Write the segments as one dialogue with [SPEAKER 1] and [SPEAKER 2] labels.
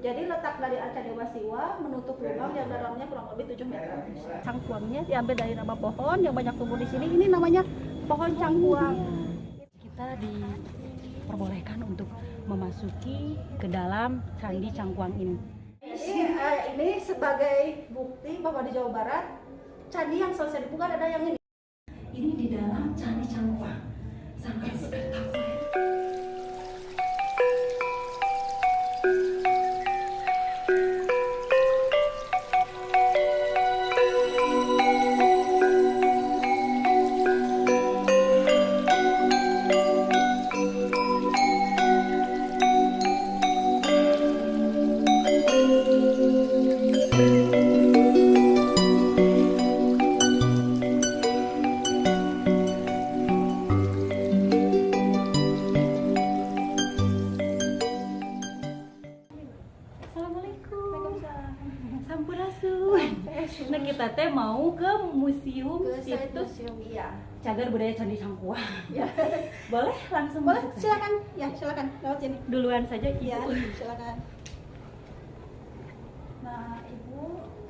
[SPEAKER 1] Jadi letak dari arca Dewa Siwa menutup lubang yang dalamnya kurang lebih 7 meter. Cangkuangnya diambil dari nama pohon yang banyak tumbuh di sini. Ini namanya pohon cangkuang.
[SPEAKER 2] Kita diperbolehkan untuk memasuki ke dalam Candi Cangkuang ini.
[SPEAKER 1] Jadi ini sebagai bukti bahwa di Jawa Barat candi yang selesai dipugar ada yang ini.
[SPEAKER 2] Ini di dalam Candi Cangkuang, sangat spektakuler. Nah kita teh mau ke museum situs
[SPEAKER 1] Iya.
[SPEAKER 2] Cagar Budaya Candi Cangkuang.
[SPEAKER 1] Ya.
[SPEAKER 2] Boleh langsung
[SPEAKER 1] Boleh,
[SPEAKER 2] masuk saja?
[SPEAKER 1] silakan. Ya, silakan lewat sini.
[SPEAKER 2] Duluan saja
[SPEAKER 1] Iya,
[SPEAKER 2] Ibu.
[SPEAKER 1] silakan. Nah, Ibu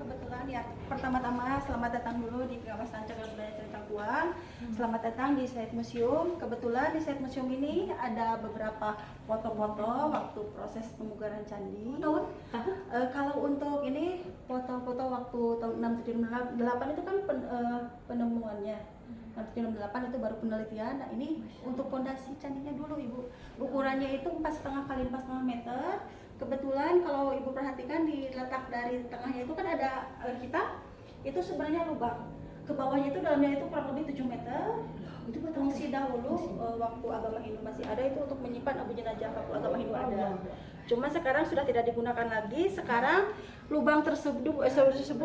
[SPEAKER 1] kebetulan ya pertama-tama selamat datang dulu di kawasan Cagar Budaya Candi Cangkuang. Selamat datang di Site Museum. Kebetulan di Site Museum ini ada beberapa foto-foto waktu proses pemugaran candi. Kalau untuk ini foto-foto waktu tahun 678 itu kan penemuannya. 678 itu baru penelitian. Nah, ini untuk fondasi candinya dulu Ibu. Ukurannya itu 4,5 kali 4,5 meter. Kebetulan kalau Ibu perhatikan di letak dari tengahnya itu kan ada hitam. Itu sebenarnya lubang. Ke bawahnya itu dalamnya itu kurang lebih 7 meter. Itu fungsi dahulu waktu agama Hindu masih ada itu untuk menyimpan abu jenazah waktu agama Hindu ada. Cuma sekarang sudah tidak digunakan lagi. Sekarang lubang tersebut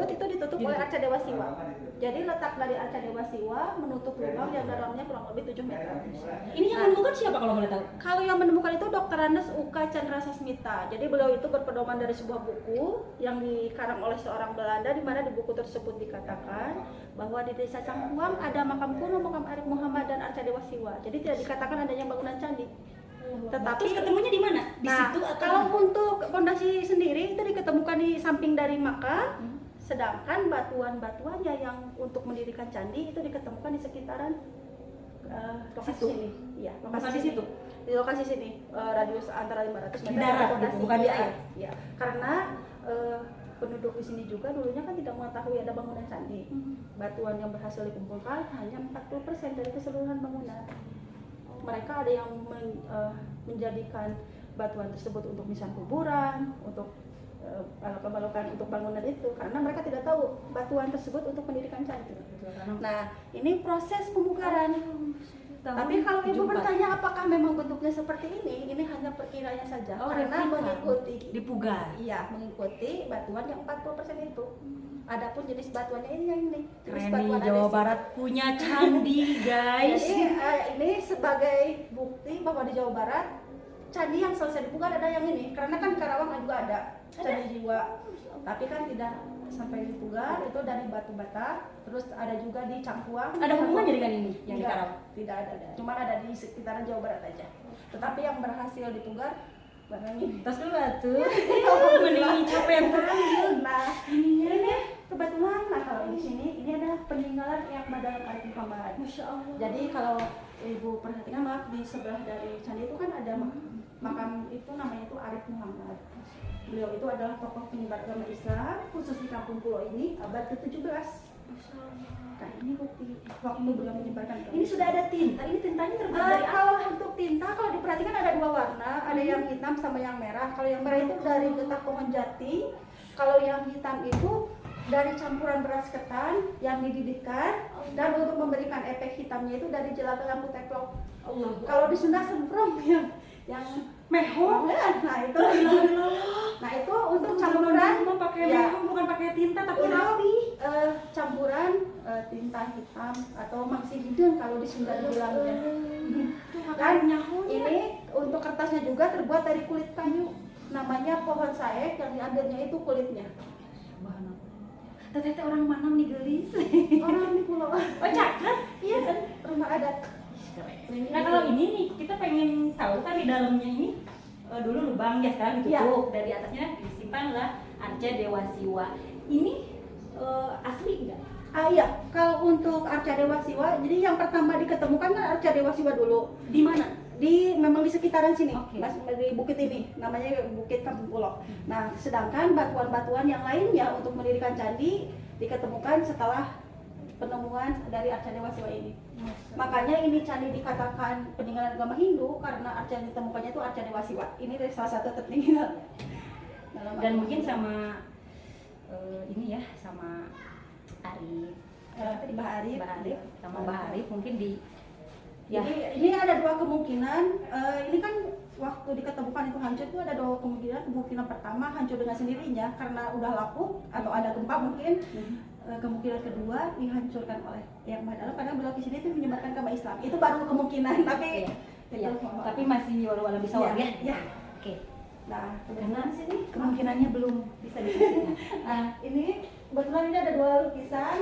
[SPEAKER 1] itu ditutup oleh arca Dewa Siwa. Jadi letak dari arca Dewa Siwa menutup lubang yang dalamnya kurang lebih 7 meter.
[SPEAKER 2] Ini yang menemukan siapa kalau boleh tahu?
[SPEAKER 1] Kalau yang menemukan itu Dr. Andes Uka Chandra Sasmita. Jadi beliau itu berpedoman dari sebuah buku yang dikarang oleh seorang Belanda, di mana di buku tersebut dikatakan bahwa di Desa Cangkuang ada makam kuno, makam Arif Muhammad dan arca Dewa Siwa. Jadi tidak dikatakan adanya bangunan candi. Tetapi
[SPEAKER 2] Terus ketemunya di mana? Di
[SPEAKER 1] nah,
[SPEAKER 2] situ atau
[SPEAKER 1] kalau untuk fondasi sendiri itu diketemukan di samping dari makam. Sedangkan batuan-batuannya yang untuk mendirikan candi itu diketemukan di sekitaran lokasi
[SPEAKER 2] Situ?
[SPEAKER 1] sini. Iya,
[SPEAKER 2] Lokasi
[SPEAKER 1] sini.
[SPEAKER 2] situ?
[SPEAKER 1] Di lokasi sini, radius antara 500 meter.
[SPEAKER 2] Di darat,
[SPEAKER 1] fondasi.
[SPEAKER 2] bukan di
[SPEAKER 1] Iya,
[SPEAKER 2] air?
[SPEAKER 1] iya. Karena penduduk di sini juga dulunya kan tidak mengetahui ada bangunan candi. Batuan yang berhasil dikumpulkan hanya 40% dari keseluruhan bangunan. Mereka ada yang menjadikan batuan tersebut untuk nisan kuburan, untuk balokan-balokan untuk bangunan itu, karena mereka tidak tahu batuan tersebut untuk mendirikan candi. Nah, ini proses pemugaran. Tapi kalau Ibu bertanya apakah memang bentuknya seperti ini hanya perkiranya saja. Karena mengikuti
[SPEAKER 2] dipugar.
[SPEAKER 1] Iya, mengikuti batuan yang 40% itu. Adapun jenis batuannya ini yang ini. Jenis
[SPEAKER 2] Keren nih,
[SPEAKER 1] batuan
[SPEAKER 2] Jawa
[SPEAKER 1] andesit.
[SPEAKER 2] Barat punya candi guys.
[SPEAKER 1] Jadi ini sebagai bukti bahwa di Jawa Barat candi yang selesai dipugar ada yang ini. Karena kan Karawang juga ada candi jiwa, tapi kan tidak sampai dipugar. Itu dari batu bata. Terus ada juga di Cangkuang.
[SPEAKER 2] Ada hubungannya dengan ini yang di Karawang?
[SPEAKER 1] Tidak ada. Cuma ada di sekitaran Jawa Barat aja. Tetapi yang berhasil dipugar barang ini.
[SPEAKER 2] Tas dulu tuh. Mending capek banget.
[SPEAKER 1] Nah, ini kebetulan kalau di sini ini ada peninggalan yang Badal Arif Muhammad.
[SPEAKER 2] Masya Allah.
[SPEAKER 1] Jadi kalau Ibu perhatikan, maaf, di sebelah dari candi itu kan ada makam itu namanya itu Arif Muhammad. Beliau itu adalah tokoh penyebar agama Islam khusus di Kampung Pulau ini abad ke-17. Nah, ini bukti waktu beliau menyebarkan. Ini sudah ada tinta. Ini tintanya terbuat dari apa? Kalau untuk tinta, kalau diperhatikan ada dua warna, ada yang hitam sama yang merah. Kalau yang merah itu dari getah pohon jati. Kalau yang hitam itu dari campuran beras ketan yang dididihkan, dan untuk memberikan efek hitamnya itu dari jelaga lampu teplok. Kalau di Sunda semprong yang mehong, nah itu. Nah itu untuk campuran
[SPEAKER 2] pakai
[SPEAKER 1] ya,
[SPEAKER 2] mehong, bukan pakai tinta tapi
[SPEAKER 1] rapi. Campuran tinta hitam atau mangsi hidung kalau di Sunda bilangnya. Dan ini untuk kertasnya juga terbuat dari kulit kayu. Namanya pohon saek, yang diambilnya itu kulitnya.
[SPEAKER 2] Teteh orang mana nih gelis?
[SPEAKER 1] Orang di pulau.
[SPEAKER 2] Oh caket?
[SPEAKER 1] Iya kan, rumah adat.
[SPEAKER 2] Nah kalau ini nih kita pengen tahu kan di dalamnya ini
[SPEAKER 3] dulu lubang ya, sekarang
[SPEAKER 1] Iya.
[SPEAKER 3] ditutup. Dari atasnya disimpanlah arca Dewa Siwa. Ini asli enggak?
[SPEAKER 1] Iya, kalau untuk arca Dewa Siwa, jadi yang pertama diketemukan kan arca Dewa Siwa dulu.
[SPEAKER 3] Di mana?
[SPEAKER 1] Memang di sekitaran sini,
[SPEAKER 3] Oke.
[SPEAKER 1] Mas, di bukit ini, namanya Bukit Kampung Pulau. Nah, sedangkan batuan-batuan yang lainnya untuk mendirikan candi diketemukan setelah penemuan dari arca Dewa Siwa ini. Makanya ini candi dikatakan peninggalan agama Hindu karena arca yang ditemukannya itu arca Dewa Siwa. Ini dari salah satu tertinggal.
[SPEAKER 3] Dan mungkin sama ini ya, sama Arif,
[SPEAKER 1] Mbah Arif.
[SPEAKER 3] Mbak Arif, sama Mbak Arif mungkin di
[SPEAKER 1] Jadi ini ada dua kemungkinan. Ini kan waktu diketemukan itu hancur itu ada dua kemungkinan. Kemungkinan pertama hancur dengan sendirinya karena udah lapuk atau ada gempa mungkin. Kemungkinan kedua dihancurkan oleh yang Maha Dalam karena beliau di sini itu menyebarkan agama Islam. Itu baru kemungkinan, tapi
[SPEAKER 3] Iya, tapi masih walau bisa
[SPEAKER 1] ya,
[SPEAKER 3] ya.
[SPEAKER 1] ya.
[SPEAKER 3] Oke.
[SPEAKER 1] Nah,
[SPEAKER 3] Karena
[SPEAKER 1] di sini
[SPEAKER 3] kemungkinannya belum bisa dipastikan.
[SPEAKER 1] Nah, ini kebetulan ini ada dua lukisan.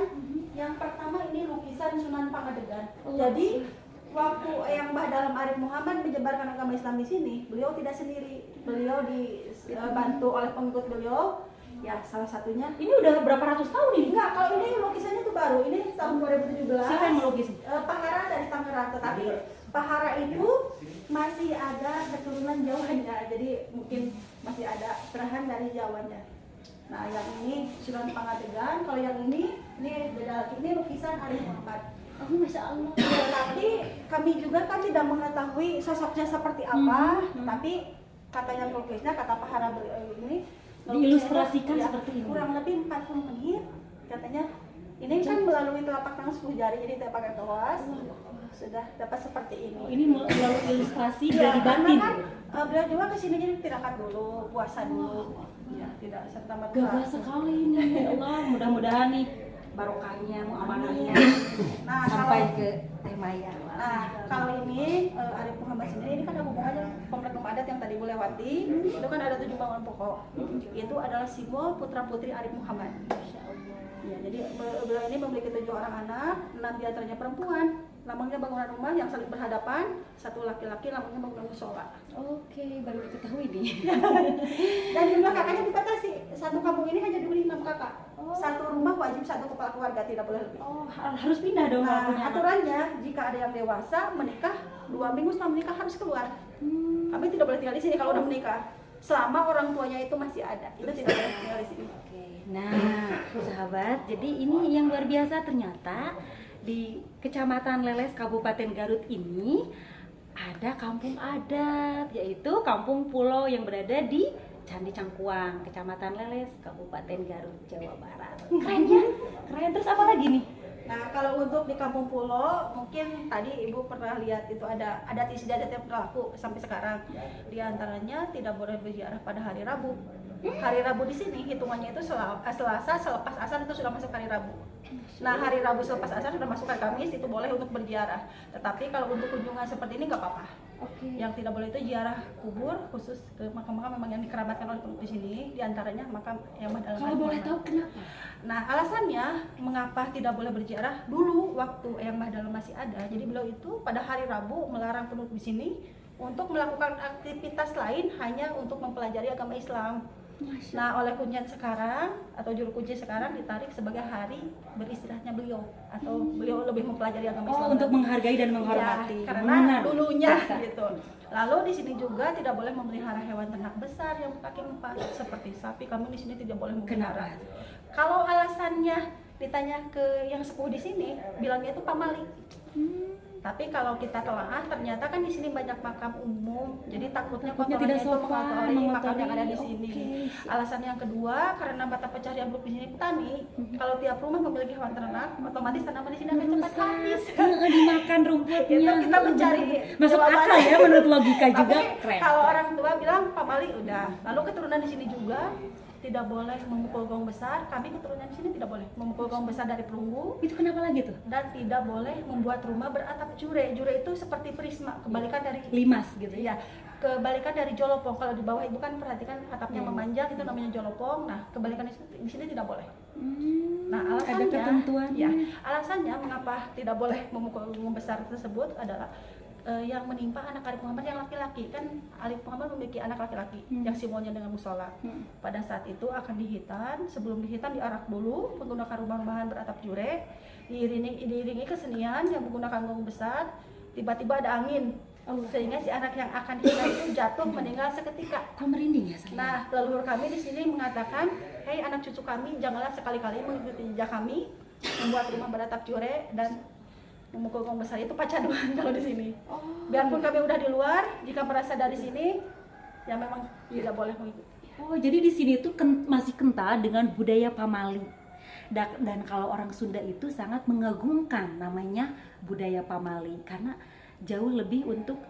[SPEAKER 1] Yang pertama ini lukisan Sunan Pangadegan. Jadi waktu yang Mbah Dalam Arif Muhammad menyebarkan agama Islam di sini, beliau tidak sendiri. Beliau dibantu oleh pengikut beliau. Ya, salah satunya.
[SPEAKER 3] Ini udah berapa ratus tahun ini?
[SPEAKER 1] Enggak, kalau ini lukisannya tuh baru. Ini tahun 2017.
[SPEAKER 3] Siapa yang melukis?
[SPEAKER 1] Pak Hara dari Tangerang, tetapi Pak Hara itu masih ada keturunan Jawanya, jadi mungkin masih ada cerahan dari Jawanya. Nah, yang ini Sunan Pangadegan, kalau yang ini beda lagi. Ini lukisan Arif Muhammad.
[SPEAKER 3] Oh, Masya Allah.
[SPEAKER 1] Ya, tapi kami juga kan tidak mengetahui sosoknya seperti apa, tapi kata yang pelukisnya, kata Pak Hara ini
[SPEAKER 3] Diilustrasikan
[SPEAKER 1] ya,
[SPEAKER 3] seperti ini.
[SPEAKER 1] kurang lebih 40 menit katanya. Ini kan melalui telapak tangan 10 jari, jadi tidak pakai kaos. Sudah dapat seperti ini.
[SPEAKER 3] Oh, ini melalui ilustrasi
[SPEAKER 1] Ya,
[SPEAKER 3] dari
[SPEAKER 1] karena
[SPEAKER 3] batin.
[SPEAKER 1] kan beliau juga kesini jadi tirakat dulu, puasa dulu. Ya, tidak serta merta.
[SPEAKER 3] Gagah sekali ini, ya Allah. Mudah-mudahan nih barokahnya, muamalahnya
[SPEAKER 1] Nah,
[SPEAKER 3] sampai
[SPEAKER 1] kalau-
[SPEAKER 3] ke Temaya.
[SPEAKER 1] Nah, kalau ini Arif Muhammad sendiri, ini kan ada hubungannya komplek rumah adat yang tadi Bu lewati. Itu kan ada 7 bangunan pokok. Itu adalah simbol putra putri Arif Muhammad. Ya, jadi beliau ini memiliki 7 orang anak, 6 diantaranya perempuan. Lambangnya bangunan rumah yang saling berhadapan, satu laki-laki lambangnya bangunan musola.
[SPEAKER 3] Oke, baru diketahui nih.
[SPEAKER 1] Dan jumlah kakaknya dibatasi. Satu kampung ini hanya diberi 6 kakak. Satu rumah wajib satu kepala keluarga, tidak boleh lebih.
[SPEAKER 3] Oh, harus pindah dong kalau
[SPEAKER 1] Nah,
[SPEAKER 3] punya anak.
[SPEAKER 1] aturannya jika ada yang dewasa menikah 2 minggu setelah menikah harus keluar. Kami tidak boleh tinggal di sini kalau udah menikah. Selama orang tuanya itu masih ada, itu tidak boleh tinggal di sini.
[SPEAKER 3] Oke. Nah, sahabat, jadi ini yang luar biasa ternyata di Kecamatan Leles Kabupaten Garut ini ada kampung adat, yaitu Kampung Pulau yang berada di Candi Cangkuang, Kecamatan Leles, Kabupaten Garut, Jawa Barat. Keren ya? Keren. Terus apa lagi nih?
[SPEAKER 1] Nah, kalau untuk di Kampung Pulau, mungkin tadi Ibu pernah lihat itu ada adat istiadat yang berlaku sampai sekarang. Di antaranya tidak boleh berziarah pada hari Rabu. Hari Rabu di sini hitungannya itu Selasa selepas asar itu sudah masuk hari Rabu. Nah, hari Rabu selepas asar sudah masuk hari Kamis, itu boleh untuk berziarah. Tetapi kalau untuk kunjungan seperti ini nggak apa-apa.
[SPEAKER 3] Oke.
[SPEAKER 1] Yang tidak boleh itu ziarah kubur, khusus ke makam-makam memang yang dikeramatkan oleh penduduk di sini. Di antaranya makam yang Maha Dalam
[SPEAKER 3] Kalau
[SPEAKER 1] Arif
[SPEAKER 3] boleh
[SPEAKER 1] Muhammad.
[SPEAKER 3] tahu kenapa?
[SPEAKER 1] Nah, alasannya mengapa tidak boleh berziarah dulu waktu Eyang Mbah Dalam masih ada. Jadi beliau itu pada hari Rabu melarang penduduk di sini untuk melakukan aktivitas lain hanya untuk mempelajari agama Islam. Nah, oleh kuncian sekarang atau juru kunci sekarang ditarik sebagai hari beristirahatnya beliau atau beliau lebih mempelajari agama Islam.
[SPEAKER 3] Oh, untuk menghargai dan menghormati.
[SPEAKER 1] Ya, karena
[SPEAKER 3] Mengenal.
[SPEAKER 1] dulunya
[SPEAKER 3] Biasa.
[SPEAKER 1] gitu. Lalu di sini juga tidak boleh memelihara hewan ternak besar yang berkaki 4 seperti sapi. Kami di sini tidak boleh memelihara.
[SPEAKER 3] Kenapa?
[SPEAKER 1] Kalau alasannya ditanya ke yang sepuh di sini, bilangnya itu pamali. Tapi kalau kita telaah, ternyata kan di sini banyak makam umum, jadi takutnya
[SPEAKER 3] Takutnya
[SPEAKER 1] kotorannya
[SPEAKER 3] tidak
[SPEAKER 1] itu
[SPEAKER 3] sopan,
[SPEAKER 1] mengotori makam yang ada di
[SPEAKER 3] mengotori.
[SPEAKER 1] sini.
[SPEAKER 3] Oke.
[SPEAKER 1] Alasan yang kedua, karena mata pencaharian penduduk di sini petani, kalau tiap rumah memiliki hewan ternak, otomatis tanaman di sini akan cepat habis.
[SPEAKER 3] Dimakan rumputnya.
[SPEAKER 1] Itu kita mencari
[SPEAKER 3] masuk akal
[SPEAKER 1] jawabannya.
[SPEAKER 3] ya, menurut logika juga.
[SPEAKER 1] Tapi
[SPEAKER 3] Keren.
[SPEAKER 1] kalau orang tua bilang Pak Mali udah, lalu keturunan di sini juga tidak boleh memukul gong besar. Kami keturunan di sini tidak boleh memukul gong besar dari perunggu
[SPEAKER 3] Itu kenapa lagi tuh?
[SPEAKER 1] dan tidak boleh membuat rumah beratap jure. Jure itu seperti prisma, kebalikan dari
[SPEAKER 3] Limas gitu ya.
[SPEAKER 1] ya, kebalikan dari jolopong. Kalau di bawah itu kan perhatikan atapnya memanjang, itu namanya jolopong. Nah, kebalikan di sini tidak boleh. Nah, alasannya
[SPEAKER 3] ada ketentuan.
[SPEAKER 1] ya, alasannya mengapa tidak boleh memukul gong besar tersebut adalah yang menimpa anak Arif Muhammad yang laki-laki. Kan Arif Muhammad memiliki anak laki-laki yang simbolnya dengan musola. Pada saat itu akan dihitan, sebelum dihitan diarak dulu menggunakan rumah-rumahan beratap jurek, diiringi kesenian yang menggunakan gong besar. Tiba-tiba ada angin, sehingga si anak yang akan dihitan itu jatuh meninggal seketika.
[SPEAKER 3] Kok merinding ya saya?
[SPEAKER 1] Nah, leluhur kami di sini mengatakan, "Hei anak cucu kami, janganlah sekali-kali mengikuti jejak kami, membuat rumah beratap jurek dan memukul gong besar." Itu pacaduan kalau di sini. Biarpun kami udah di luar, jika merasa dari sini, ya memang tidak boleh mengikuti.
[SPEAKER 3] Oh, jadi di sini tuh masih kental dengan budaya pamali. Dan kalau orang Sunda itu sangat mengagungkan namanya budaya pamali karena jauh lebih untuk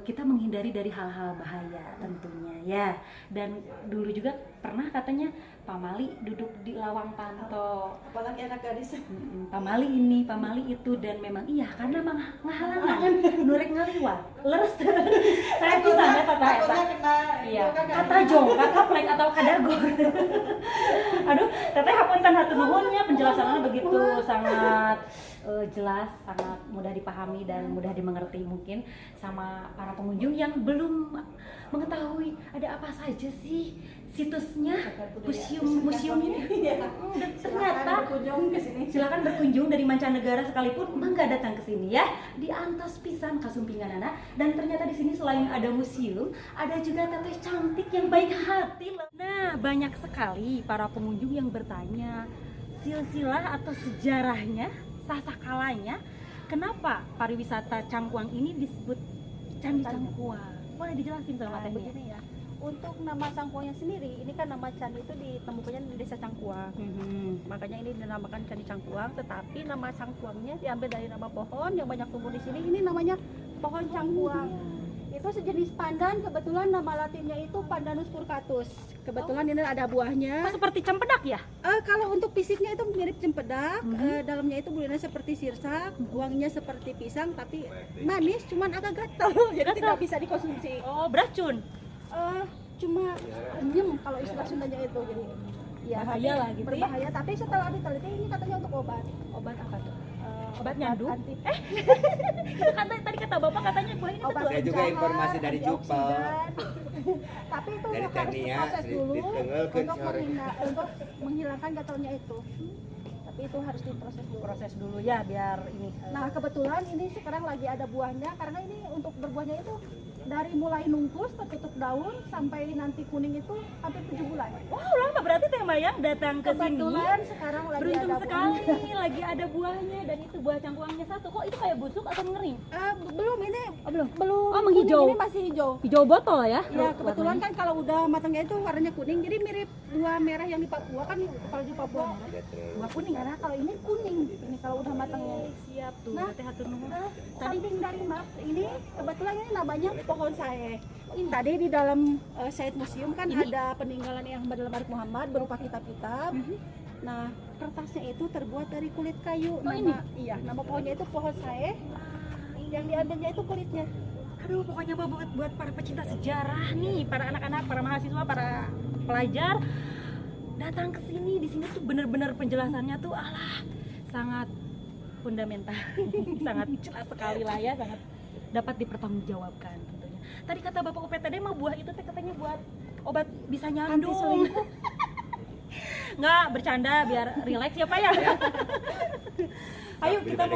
[SPEAKER 3] kita menghindari dari hal-hal bahaya tentunya ya. Dan dulu juga pernah katanya pamali duduk di lawang panto.
[SPEAKER 1] Apalagi anak gadis.
[SPEAKER 3] Pamali ini, pamali itu, dan memang iya karena ngahalangan nurek ngaliwat leres. Saya bisa ya
[SPEAKER 1] takutnya kena
[SPEAKER 3] iya kata jong, kata plek atau kadagor. Aduh, teteh hapunten hatur nuhunnya, penjelasannya begitu sangat jelas, sangat mudah dipahami dan mudah dimengerti mungkin sama para pengunjung yang belum mengetahui ada apa saja sih situsnya museum ini. Dan ternyata
[SPEAKER 1] berkunjung ke sini.
[SPEAKER 3] silakan berkunjung dari mancanegara sekalipun mangga datang ke sini ya. Diantos pisan kasumpingan anak, dan ternyata di sini selain ada museum, ada juga teteh cantik yang baik hati. Nah, banyak sekali para pengunjung yang bertanya silsilah atau sejarahnya, sasakalanya, kenapa pariwisata Cangkuang ini disebut Candi Cangkuang? Boleh dijelasin sama tetehnya?
[SPEAKER 1] Begini ya. Untuk nama Cangkuangnya sendiri, ini kan nama candi itu ditemukannya di desa Cangkuang. Makanya ini dinamakan Candi Cangkuang, tetapi nama Cangkuangnya diambil dari nama pohon yang banyak tumbuh di sini. Ini namanya pohon Cangkuang. Itu sejenis pandan, kebetulan nama latinnya itu Pandanus purcatus. Kebetulan ini ada buahnya.
[SPEAKER 3] Seperti cempedak ya?
[SPEAKER 1] Kalau untuk fisiknya itu mirip cempedak, dalamnya itu bulinya seperti sirsak, wanginya seperti pisang, tapi manis, cuman agak gatal, jadi tidak bisa dikonsumsi.
[SPEAKER 3] Oh, beracun.
[SPEAKER 1] Cuma nyem kalau istilah Sundanya itu, jadi ya
[SPEAKER 3] Bahaya lah gitu ya?
[SPEAKER 1] berbahaya. Tapi setelah diteliti ini katanya untuk obat.
[SPEAKER 3] Obat apa tuh? Obat nyanduk?
[SPEAKER 1] Anti
[SPEAKER 3] Itu tadi kata bapak katanya buah ini
[SPEAKER 1] obat
[SPEAKER 3] betul.
[SPEAKER 4] Saya juga informasi dari Jupel.
[SPEAKER 1] Tapi itu
[SPEAKER 4] Dari
[SPEAKER 1] harus
[SPEAKER 4] Tania,
[SPEAKER 1] diproses dulu
[SPEAKER 4] ditengelkeun
[SPEAKER 1] untuk,
[SPEAKER 4] sore.
[SPEAKER 1] untuk menghilangkan gatalnya itu. Tapi itu harus diproses dulu.
[SPEAKER 3] Proses dulu ya biar ini.
[SPEAKER 1] Nah, kebetulan ini sekarang lagi ada buahnya, karena ini untuk berbuahnya itu dari mulai nungkus tertutup daun sampai nanti kuning itu hampir 7 bulan.
[SPEAKER 3] Wow, lama berarti Teh Mayang datang ke sini.
[SPEAKER 1] Kebetulan sekarang lagi
[SPEAKER 3] Beruntung
[SPEAKER 1] ada
[SPEAKER 3] sekali
[SPEAKER 1] buahnya.
[SPEAKER 3] lagi ada buahnya, dan itu buah cangkuangnya satu. Kok itu kayak busuk atau ngering?
[SPEAKER 1] Belum ini belum
[SPEAKER 3] Oh, menghijau.
[SPEAKER 1] kuning, ini masih hijau.
[SPEAKER 3] Hijau botol ya?
[SPEAKER 1] Ya, kebetulan kan kalau udah matangnya itu warnanya kuning, jadi mirip buah merah yang di Papua kan. Kalau di Papua buah kuning, karena kalau ini kuning. Ini kalau udah matangnya.
[SPEAKER 3] Siap tuh.
[SPEAKER 1] Nah,
[SPEAKER 3] Teh hatur nuhun.
[SPEAKER 1] Samping dari map ini kebetulan ini namanya pohon sae. Tadi di dalam Said Museum kan ada peninggalan yang dalam Arif Muhammad berupa kitab-kitab. Nah, kertasnya itu terbuat dari kulit kayu. Nama pohonnya itu pohon sae. Yang diambilnya itu kulitnya.
[SPEAKER 3] Aduh, pokoknya buat para pecinta sejarah nih, para anak-anak, para mahasiswa, para pelajar datang ke sini. Di sini tuh bener-bener penjelasannya tuh sangat fundamental, sangat jelas sekali lah ya, sangat dapat dipertanggungjawabkan tentunya. Tadi kata Bapak UPTD mah buah itu teh katanya buat obat bisa nyandung. Nggak, bercanda biar rileks ya Pak ya. Ayo kita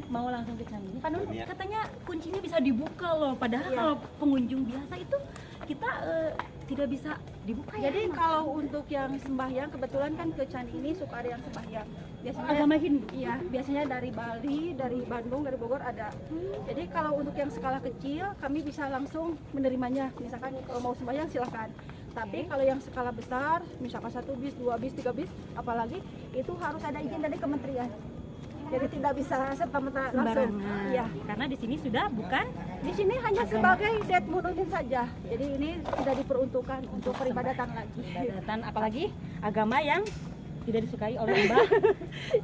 [SPEAKER 3] mau langsung ke candi. Padahal katanya kuncinya bisa dibuka loh. Padahal kalau pengunjung biasa itu kita tidak bisa dibuka ya.
[SPEAKER 1] Jadi kalau untuk yang sembahyang, kebetulan kan ke candi ini suka ada yang sembahyang. Biasanya
[SPEAKER 3] agama Hindu.
[SPEAKER 1] Iya, biasanya dari Bali, dari Bandung, dari Bogor ada. Jadi kalau untuk yang skala kecil, kami bisa langsung menerimanya. Misalkan kalau mau sembahyang silakan. Tapi kalau yang skala besar, misalkan 1 bis, 2 bis, 3 bis, apalagi itu harus ada izin dari kementerian. Jadi tidak bisa serta-merta langsung.
[SPEAKER 3] Iya, karena di sini sudah bukan.
[SPEAKER 1] Di sini hanya sebagai det munuddin saja. Jadi ini tidak diperuntukkan untuk peribadatan lagi.
[SPEAKER 3] Peribadatan apalagi agama yang tidak disukai oleh Mbak.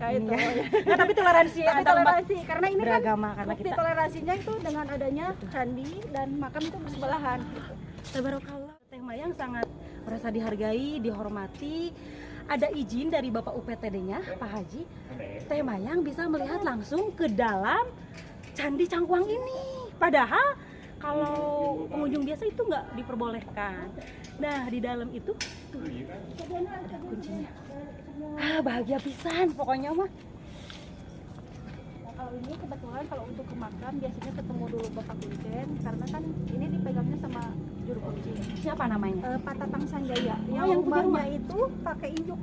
[SPEAKER 1] Ya itu.
[SPEAKER 3] Nah, tapi toleransi
[SPEAKER 1] Tapi
[SPEAKER 3] antar umat
[SPEAKER 1] toleransi karena ini
[SPEAKER 3] beragama,
[SPEAKER 1] kan
[SPEAKER 3] karena
[SPEAKER 1] bukti
[SPEAKER 3] kita
[SPEAKER 1] toleransinya itu dengan adanya candi dan makam itu bersebelahan.
[SPEAKER 3] tabarakallah. Teh Mayang sangat merasa dihargai, dihormati. Ada izin dari Bapak UPTD-nya, Pak Haji. Teh Mayang bisa melihat langsung ke dalam Candi Cangkuang ini. Padahal kalau pengunjung biasa itu nggak diperbolehkan. Nah, di dalam itu tuh, ada kuncinya. Bahagia pisan pokoknya mah.
[SPEAKER 1] Nah, kalau ini kebetulan kalau untuk ke makam biasanya ketemu dulu Bapak Kuncen karena kan ini dipegangnya sama juru kunci.
[SPEAKER 3] Siapa namanya?
[SPEAKER 1] Pak Tatang Sanjaya
[SPEAKER 3] yang punya
[SPEAKER 1] rumahnya
[SPEAKER 3] rumah.
[SPEAKER 1] itu pakai injuk.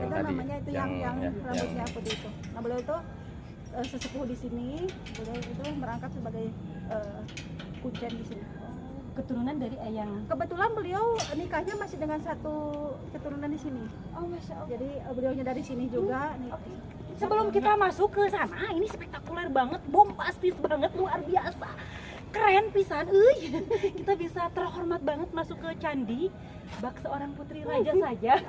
[SPEAKER 4] yang
[SPEAKER 1] Itu
[SPEAKER 4] tadi,
[SPEAKER 1] namanya itu yang
[SPEAKER 4] ya,
[SPEAKER 1] rambutnya putih itu. Nah, beliau itu sesepuh di sini, beliau itu merangkap sebagai kuncen di sini.
[SPEAKER 3] Keturunan dari Eyang.
[SPEAKER 1] Kebetulan beliau nikahnya masih dengan satu keturunan di sini.
[SPEAKER 3] Oh, Masya Allah.
[SPEAKER 1] Jadi beliaunya dari sini juga. Nih.
[SPEAKER 3] Sebelum kita masuk ke sana, ini spektakuler banget, bombastis banget, luar biasa. Keren pisan, kita bisa terhormat banget masuk ke candi bak seorang putri raja saja.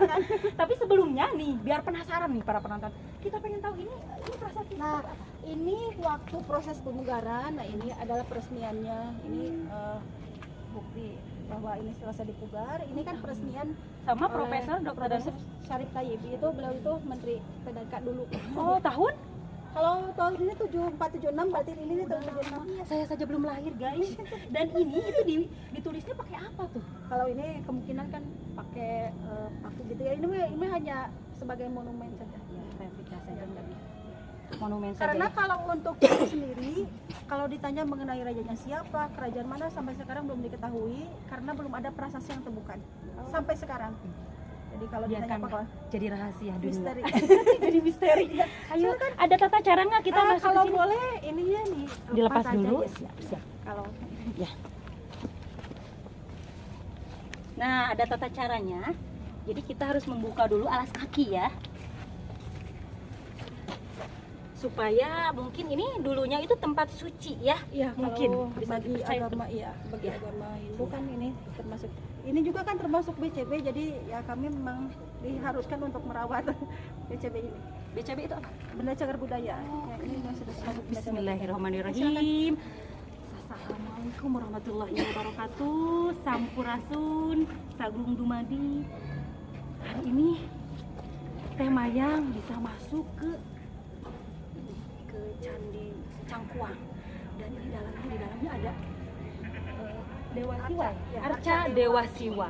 [SPEAKER 3] Tapi sebelumnya nih, biar penasaran nih para penonton, kita pengen tahu ini prosesnya.
[SPEAKER 1] Nah, ini waktu proses pemugaran. Nah, ini adalah peresmiannya. Ini bukti bahwa ini selesai dipugar. Ini kan peresmian
[SPEAKER 3] Sama
[SPEAKER 1] oleh
[SPEAKER 3] Profesor Dr.
[SPEAKER 1] Profesor Syarif Tayyib. Itu beliau itu Menteri PDK dulu.
[SPEAKER 3] Oh, tahun?
[SPEAKER 1] Kalau tahun ini 7476 berarti ini nih tahun 76.
[SPEAKER 3] Saya saja belum lahir, guys. Dan ini itu ditulisnya pakai apa tuh?
[SPEAKER 1] Kalau ini kemungkinan kan pakai paku gitu ya. Ini hanya sebagai monumen saja.
[SPEAKER 3] Ya, replika saja enggak bisa. Monumen
[SPEAKER 1] Karena
[SPEAKER 3] saja.
[SPEAKER 1] kalau untuk itu sendiri, kalau ditanya mengenai rajanya siapa, kerajaan mana sampai sekarang belum diketahui karena belum ada prasasti yang temukan sampai sekarang. Jadi kalau ditanya
[SPEAKER 3] Biarkan
[SPEAKER 1] apa
[SPEAKER 3] jadi rahasia dunia.
[SPEAKER 1] misteri.
[SPEAKER 3] Jadi misteri. Ayo, ada tata cara nggak kita masuk
[SPEAKER 1] kalau
[SPEAKER 3] ke sini?
[SPEAKER 1] boleh ininya nih
[SPEAKER 3] Dilepas
[SPEAKER 1] aja
[SPEAKER 3] dulu.
[SPEAKER 1] ya.
[SPEAKER 3] Siap, siap.
[SPEAKER 1] Kalau
[SPEAKER 3] Ya. Nah, ada tata caranya. Jadi kita harus membuka dulu alas kaki ya. Supaya mungkin ini dulunya itu tempat suci ya.
[SPEAKER 1] iya
[SPEAKER 3] Mungkin
[SPEAKER 1] kalau
[SPEAKER 3] bisa
[SPEAKER 1] bagi
[SPEAKER 3] dipercaya.
[SPEAKER 1] agama bagi
[SPEAKER 3] Ya.
[SPEAKER 1] agama Hindu kan ini termasuk ini juga kan termasuk BCB, jadi ya kami memang diharuskan untuk merawat BCB ini.
[SPEAKER 3] BCB itu apa?
[SPEAKER 1] Benda cagar budaya. Ya, ini masih disebut benda cagar budaya.
[SPEAKER 3] Bismillahirrahmanirrahim. Assalamualaikum warahmatullahi wabarakatuh. Sampurasun, Sagung Dumadi. Hari ini Teh Mayang bisa masuk ke Candi Cangkuang. Dan di dalamnya ada Dewa Siwa,
[SPEAKER 1] Ya,
[SPEAKER 3] Arca Dewa Siwa.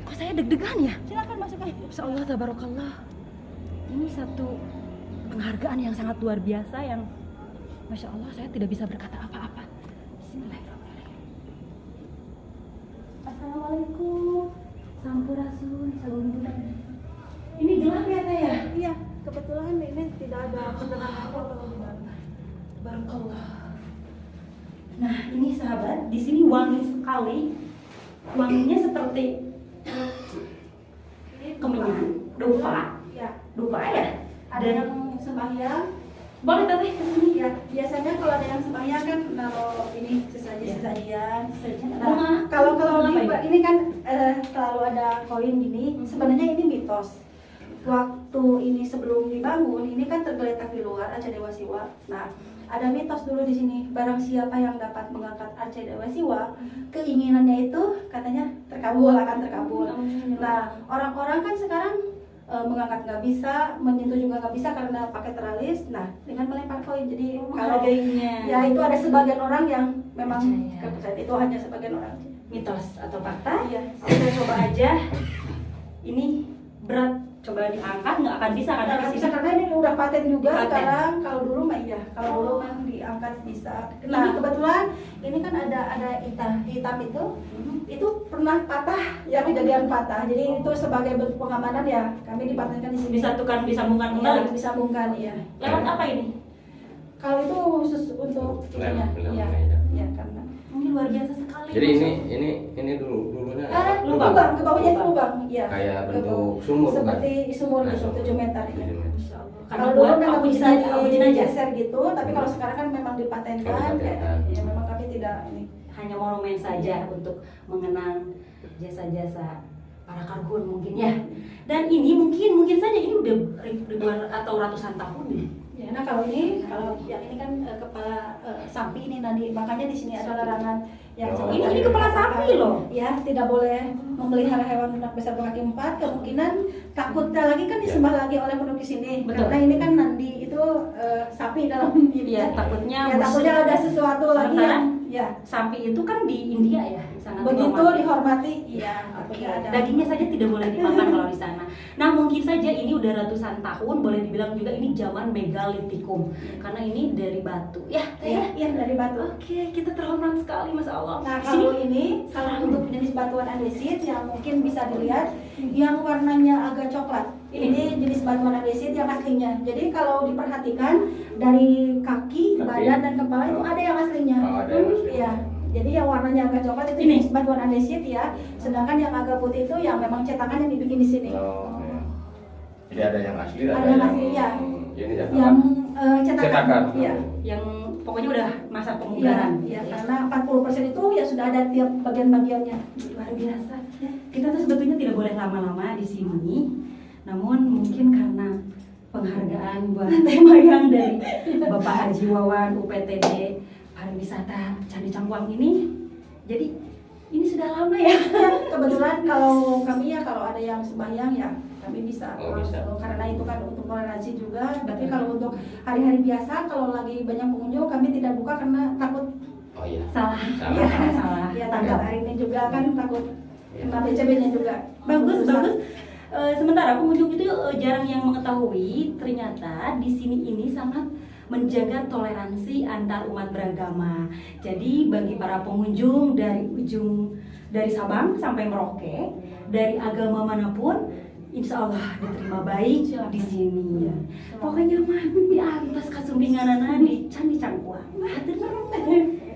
[SPEAKER 3] Kok saya deg-degan ya?
[SPEAKER 1] Silakan masuk aja.
[SPEAKER 3] Insya Allah tabarakallah. Ini satu penghargaan yang sangat luar biasa yang Masya Allah saya tidak bisa berkata apa-apa. Bismillahirrahmanirrahim. Assalamualaikum. Sampurasun, Sagung Dumadi. Ini gelap ya Teh ya?
[SPEAKER 1] Iya, kebetulan ini tidak ada penerangan apa.
[SPEAKER 3] Barakallah. Nah ini sahabat, di sini wangi sekali. Wanginya seperti kemenyan, dupa,
[SPEAKER 1] Ya,
[SPEAKER 3] dupa ya.
[SPEAKER 1] ada yang sembahyang.
[SPEAKER 3] Boleh Teteh kesini
[SPEAKER 1] Ya, biasanya kalau ada yang sembahyang kan naruh ini sesajian.
[SPEAKER 3] Bunga.
[SPEAKER 1] Nah, kalau
[SPEAKER 3] Apa
[SPEAKER 1] ini kan selalu ada koin gini. Sebenarnya ini mitos. Waktu ini sebelum dibangun, ini kan tergeletak di luar Arca Dewa Siwa. Nah, ada mitos dulu di sini. Barang siapa yang dapat mengangkat Arca Dewa Siwa, keinginannya itu katanya akan terkabul. Nah, orang-orang kan sekarang mengangkat nggak bisa, menyentuh juga nggak bisa karena pakai teralis. Nah, dengan melempar koin. Jadi kalau
[SPEAKER 3] hargainya
[SPEAKER 1] ya itu ada sebagian orang yang memang
[SPEAKER 3] Percaya.
[SPEAKER 1] kepercayaan itu hanya sebagian orang.
[SPEAKER 3] mitos atau fakta.
[SPEAKER 1] Iya.
[SPEAKER 3] Kita coba aja. Ini berat, coba diangkat nggak akan bisa karena
[SPEAKER 1] Nggak
[SPEAKER 3] di
[SPEAKER 1] bisa
[SPEAKER 3] sini.
[SPEAKER 1] karena ini udah paten juga
[SPEAKER 3] Paten.
[SPEAKER 1] sekarang. Kalau dulu mah iya, kalau dulu kan diangkat bisa. Nah kebetulan ini kan ada hitam itu pernah patah, ya kejadian patah. Jadi itu sebagai bentuk pengamanan ya kami dipatenkan di sini.
[SPEAKER 3] Disatukan, disambungkan
[SPEAKER 1] Iya,
[SPEAKER 3] kembali.
[SPEAKER 1] disambungkan iya.
[SPEAKER 3] Lewat apa ini?
[SPEAKER 1] Kalau itu khusus untuk itunya, iya, iya karena.
[SPEAKER 3] Ini luar biasa sekali.
[SPEAKER 4] Jadi ini dulunya
[SPEAKER 3] lubang.
[SPEAKER 1] Lubang, ke bawahnya itu lubang, iya.
[SPEAKER 4] Kayak
[SPEAKER 1] Ke
[SPEAKER 4] bentuk
[SPEAKER 1] bawah.
[SPEAKER 4] sumur, kan?
[SPEAKER 1] Seperti sumur
[SPEAKER 4] Nah,
[SPEAKER 1] gitu, 7 meter ya.
[SPEAKER 4] 7 meter.
[SPEAKER 3] Masya Allah. Karena
[SPEAKER 1] Kalau dulu
[SPEAKER 3] buat
[SPEAKER 1] memang
[SPEAKER 3] aku
[SPEAKER 1] bisa
[SPEAKER 3] izin aja.
[SPEAKER 1] digeser gitu, tapi kalau sekarang kan memang dipatenkan,
[SPEAKER 4] Oh, dipatenkan.
[SPEAKER 1] ya memang kami tidak ini.
[SPEAKER 3] Hanya monumen saja untuk mengenang jasa-jasa para karhun mungkin ya. Dan ini mungkin saja ini udah ribuan atau ratusan tahun ya.
[SPEAKER 1] Ya, nah kalau yang ini kan kepala sapi ini nanti makanya di sini ada larangan Ya,
[SPEAKER 4] Oh.
[SPEAKER 3] Ini kepala sapi loh.
[SPEAKER 1] Ya, tidak boleh memelihara hewan ternak besar berkaki 4. Kemungkinan takutnya lagi kan disembah lagi oleh penduduk di sini.
[SPEAKER 3] Betul.
[SPEAKER 1] Karena ini kan nandi itu sapi dalam ini.
[SPEAKER 3] Iya, takutnya
[SPEAKER 1] Ya, takutnya ada sesuatu lagi
[SPEAKER 3] Sementara
[SPEAKER 1] yang ya
[SPEAKER 3] sapi itu kan di India ya, sangat
[SPEAKER 1] begitu
[SPEAKER 3] dihormati.
[SPEAKER 1] dihormati. Iya,
[SPEAKER 3] Oke,
[SPEAKER 1] takutnya ada.
[SPEAKER 3] dagingnya saja tidak boleh dimakan kalau di sana. Nah, mungkin saja ini udah ratusan tahun, boleh dibilang juga ini zaman megalitikum. Karena ini dari batu. Ya,
[SPEAKER 1] Iya, iya dari batu.
[SPEAKER 3] Oke, kita terhormat sekali, Masya Allah.
[SPEAKER 1] Nah,
[SPEAKER 3] Di sini
[SPEAKER 1] kalau ini salah untuk jenis batuan andesit yang mungkin bisa dilihat yang warnanya agak coklat. Ini jenis batuan andesit yang aslinya. Jadi kalau diperhatikan dari kaki, badan dan kepala itu ada yang aslinya.
[SPEAKER 4] Oh, ada yang asli.
[SPEAKER 1] Iya. Jadi yang warnanya agak coklat itu
[SPEAKER 3] Ini?
[SPEAKER 1] jenis batuan andesit ya. Sedangkan yang agak putih itu yang memang cetakan yang dibikin di sini.
[SPEAKER 4] Oh, ya. Jadi ada yang asli,
[SPEAKER 1] Ada yang asli, ya.
[SPEAKER 4] Ini
[SPEAKER 1] Yang cetakan.
[SPEAKER 4] Cetakan.
[SPEAKER 1] Iya.
[SPEAKER 3] yang pokoknya udah masa
[SPEAKER 1] Iya,
[SPEAKER 3] pemugaran.
[SPEAKER 1] iya, karena 40% itu ya sudah ada tiap bagian-bagiannya.
[SPEAKER 3] Luar biasa. Kita tuh sebetulnya tidak boleh lama-lama di sini. Namun mungkin karena penghargaan buat tema yang dari Bapak Haji Wawan UPTD Pariwisata Candi Cangkuang ini. Jadi ini sudah lama ya.
[SPEAKER 1] Kebetulan kalau kami ya kalau ada yang sembahyang ya kami bisa
[SPEAKER 4] Oh, bisa.
[SPEAKER 1] langsung karena itu kan untuk toleransi juga. Tapi kalau untuk hari-hari biasa kalau lagi banyak pengunjung kami tidak buka karena takut
[SPEAKER 4] Oh iya.
[SPEAKER 3] Salah.
[SPEAKER 4] Salah.
[SPEAKER 3] Ya, salah.
[SPEAKER 1] ya tanggal hari ini juga kan takut kena BCB-nya juga.
[SPEAKER 3] Bagus,
[SPEAKER 1] Urusan.
[SPEAKER 3] bagus. Sementara pengunjung itu jarang yang mengetahui ternyata di sini ini sangat menjaga toleransi antar umat beragama. Jadi bagi para pengunjung dari Sabang sampai Merauke, dari agama manapun, insya Allah diterima baik di sini. Ya. Pokoknya mah di atas kasumbinganana di Candi Cangkuang. Hatur nuhun.